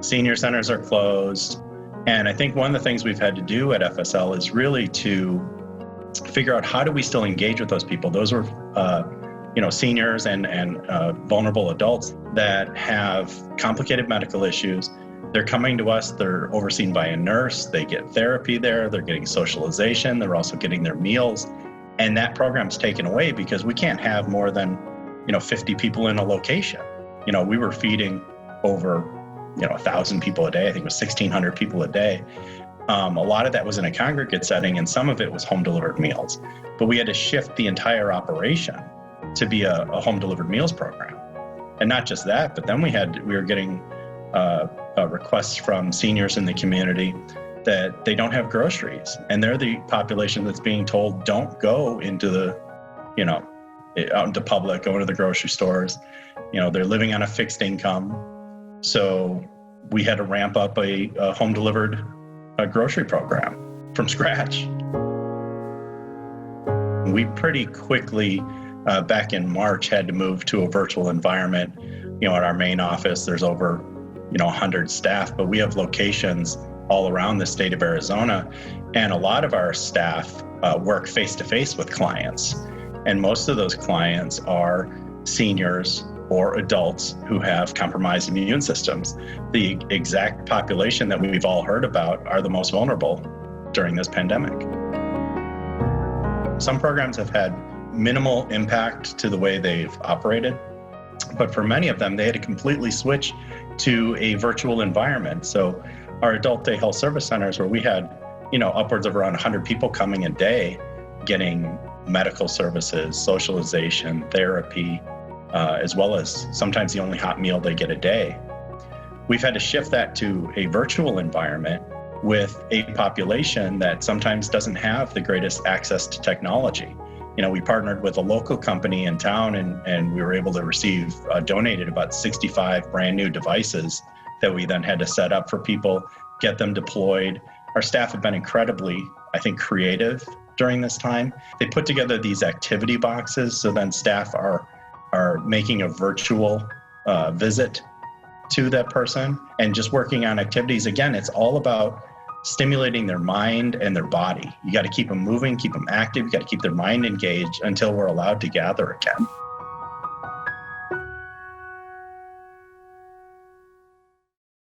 Senior centers are closed. And I think one of the things we've had to do at FSL is really to figure out how do we still engage with those people. Those were, seniors and vulnerable adults that have complicated medical issues. They're coming to us, they're overseen by a nurse, they get therapy there, they're getting socialization, they're also getting their meals. And that program's taken away because we can't have more than, 50 people in a location. We were feeding over 1,000 people a day. I think it was 1,600 people a day. A lot of that was in a congregate setting, and some of it was home delivered meals. But we had to shift the entire operation to be a home delivered meals program. And not just that, but then we were getting requests from seniors in the community that they don't have groceries. And they're the population that's being told, don't go into the, out into public, go into the grocery stores. They're living on a fixed income. So we had to ramp up a home delivered grocery program from scratch. We pretty quickly, back in March, had to move to a virtual environment. At our main office, there's over 100 staff, but we have locations all around the state of Arizona. And a lot of our staff work face-to-face with clients. And most of those clients are seniors or adults who have compromised immune systems. The exact population that we've all heard about are the most vulnerable during this pandemic. Some programs have had minimal impact to the way they've operated, but for many of them, they had to completely switch to a virtual environment. So our adult day health service centers, where we had, upwards of around 100 people coming a day, getting medical services, socialization, therapy, as well as sometimes the only hot meal they get a day. We've had to shift that to a virtual environment with a population that sometimes doesn't have the greatest access to technology. We partnered with a local company in town and we were able to receive donated about 65 brand new devices that we then had to set up for people, get them deployed. Our staff have been incredibly, I think, creative during this time. They put together these activity boxes, so then staff are making a virtual visit to that person and just working on activities. Again, it's all about stimulating their mind and their body. You got to keep them moving, keep them active. You got to keep their mind engaged until we're allowed to gather again.